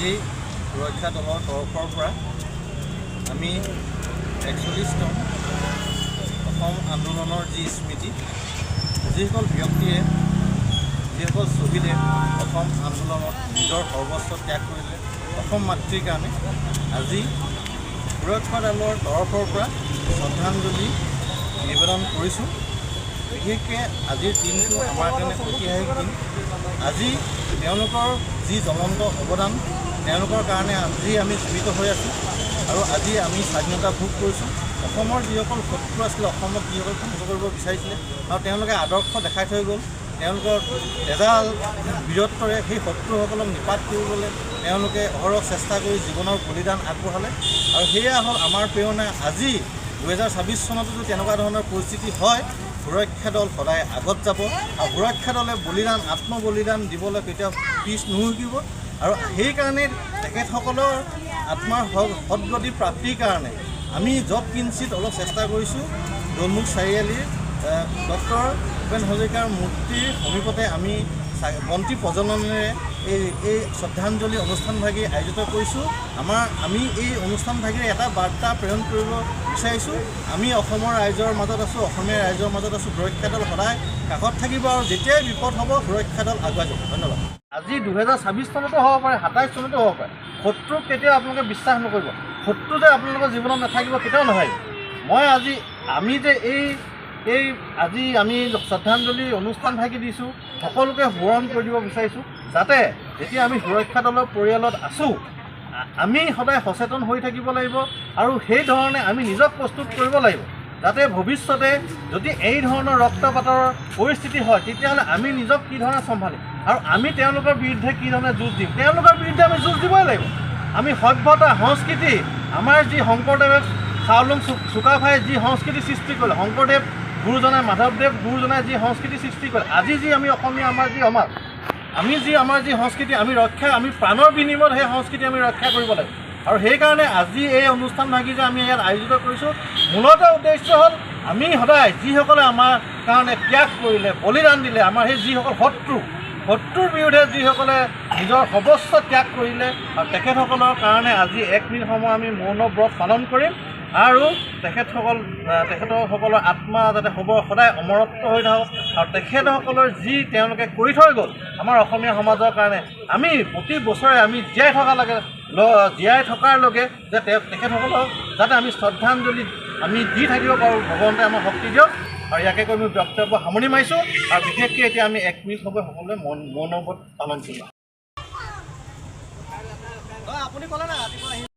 আজি সুৰক্ষা দলৰ তৰফৰ পৰা আমি ৪১তম অসম আন্দোলনৰ যি স্মৃতি, যিসকল ব্যক্তিয়ে যিসকল শ্বহীদে অসম আন্দোলনত নিজৰ সৰ্বস্ব ত্যাগ কৰিলে অসম মাতৃৰ কাৰণে, আজি সুৰক্ষা দলৰ তৰফৰ পৰা শ্ৰদ্ধাঞ্জলি নিবেদন কৰিছোঁ। বিশেষকৈ আজিৰ দিনটো আমাৰ কাৰণে ঐতিহাসিক দিন। আজি তেওঁলোকৰ যি জ্বলন্ত অৱদান, তেওঁলোকৰ কাৰণে আজি আমি জীৱিত হৈ আছোঁ আৰু আজি আমি স্বাধীনতা ভোগ কৰিছোঁ। অসমৰ যিসকল শত্ৰু আছিলে, অসমত যিসকল ধ্বংস কৰিব বিচাৰিছিলে আৰু তেওঁলোকে আদৰ্শ দেখাই থৈ গ'ল, তেওঁলোকৰ তেজাল বীৰত্বৰে সেই শত্ৰুসকলক নিপাত কৰিবলৈ তেওঁলোকে অহৰহ চেষ্টা কৰি জীৱনৰ বলিদান আগবঢ়ালে। আৰু সেয়া হ'ল আমাৰ প্ৰেৰণা। আজি ২০২৬ চনতো যদি তেনেকুৱা ধৰণৰ পৰিস্থিতি হয়, সুৰক্ষা দল সদায় আগত যাব আৰু সুৰক্ষা দলে বলিদান, আত্মবলিদান দিবলৈ কেতিয়াও পিছ নুহুকিব। আৰু সেইকাৰণে তেখেতসকলৰ আত্মাৰ সদগতি প্ৰাপ্তিৰ কাৰণে আমি য'ত কিঞ্চিত অলপ চেষ্টা কৰিছোঁ। দলমুখ চাৰিআলিৰ ডক্টৰ ভূপেন হাজৰিকাৰ মূৰ্তিৰ সমীপতে আমি বন্তি প্ৰজ্বলনেৰে এই শ্ৰদ্ধাঞ্জলি অনুষ্ঠানভাগি আয়োজিত কৰিছোঁ। আমি এই অনুষ্ঠানভাগিৰে এটা বাৰ্তা প্ৰেৰণ কৰিব বিচাৰিছোঁ। আমি অসমৰ ৰাইজৰ মাজত আছোঁ, অসমীয়া ৰাইজৰ মাজত আছোঁ। সুৰক্ষা দল সদায় কাষত থাকিব আৰু যেতিয়াই বিপদ হ'ব সুৰক্ষা দল আগুৱাই যাব। ধন্যবাদ। আজি ২০২৬ চনতো হ'ব পাৰে, ২৭ চনতো হ'ব পাৰে। শত্ৰুক কেতিয়াও আপোনালোকে বিশ্বাস নকৰিব। শত্ৰু যে আপোনালোকৰ জীৱনত নাথাকিব কেতিয়াও নহয়। আমি যে আজি আমি শ্ৰদ্ধাঞ্জলি অনুষ্ঠান ভাগি দিছোঁ, সকলোকে সোঁৱৰণ কৰি দিব বিচাৰিছোঁ, যাতে যেতিয়া আমি সুৰক্ষা দলৰ পৰিয়ালত আছোঁ, আমি সদায় সচেতন হৈ থাকিব লাগিব আৰু সেই ধৰণে আমি নিজক প্ৰস্তুত কৰিব লাগিব, যাতে ভৱিষ্যতে যদি এই ধৰণৰ ৰক্তপাতৰ পৰিস্থিতি হয়, তেতিয়াহ'লে আমি নিজক কি ধৰণে চম্ভালিম আৰু আমি তেওঁলোকৰ বিৰুদ্ধে কি ধৰণে যুঁজ দিম। তেওঁলোকৰ বিৰুদ্ধে আমি যুঁজ দিবই লাগিব। আমি সভ্যতা, সংস্কৃতি, আমাৰ যি শংকৰদেৱে চাওলুং চুকাফাই যি সংস্কৃতি সৃষ্টি কৰিলে, শংকৰদেৱ গুৰুজনাই, মাধৱদেৱ গুৰুজনাই যি সংস্কৃতি সৃষ্টি কৰে, আজি যি আমি অসমীয়া আমাৰ যি সংস্কৃতি আমি প্ৰাণৰ বিনিময়ত সেই সংস্কৃতি আমি ৰক্ষা কৰিব লাগে। আৰু সেইকাৰণে আজি এই অনুষ্ঠানভাগি যে আমি ইয়াত আয়োজিত কৰিছোঁ, মূলতঃ উদ্দেশ্য হ'ল আমি সদায় যিসকলে আমাৰ কাৰণে ত্যাগ কৰিলে, বলিদান দিলে, আমাৰ সেই যিসকল শত্ৰুৰ বিৰুদ্ধে যিসকলে নিজৰ সৰ্বস্ব ত্যাগ কৰিলে, আৰু তেখেতসকলৰ কাৰণে আজি ১ মিনিট সময় আমি মৌন ব্ৰত পালন কৰিম আৰু তেখেতসকলৰ আত্মা যাতে সদায় অমৰত্ব হৈ থাকক। আৰু তেখেতসকলৰ যি তেওঁলোকে কৰি থৈ গ'ল আমাৰ অসমীয়া সমাজৰ কাৰণে, আমি প্ৰতি বছৰে আমি জীয়াই থকাৰ লগে যে তেখেতসকলক যাতে আমি শ্ৰদ্ধাঞ্জলি আমি দি থাকিব পাৰোঁ, ভগৱন্তে আমাক শক্তি দিয়ক। আৰু ইয়াকে কৈ আমি বক্তব্য সামৰণি মাৰিছোঁ। আৰু বিশেষকৈ এতিয়া আমি ১ মিনিট সময় সকলোৱে মৌন ব্ৰত পালন কৰিম। আপুনি ক'লে না ৰাতিপুৱা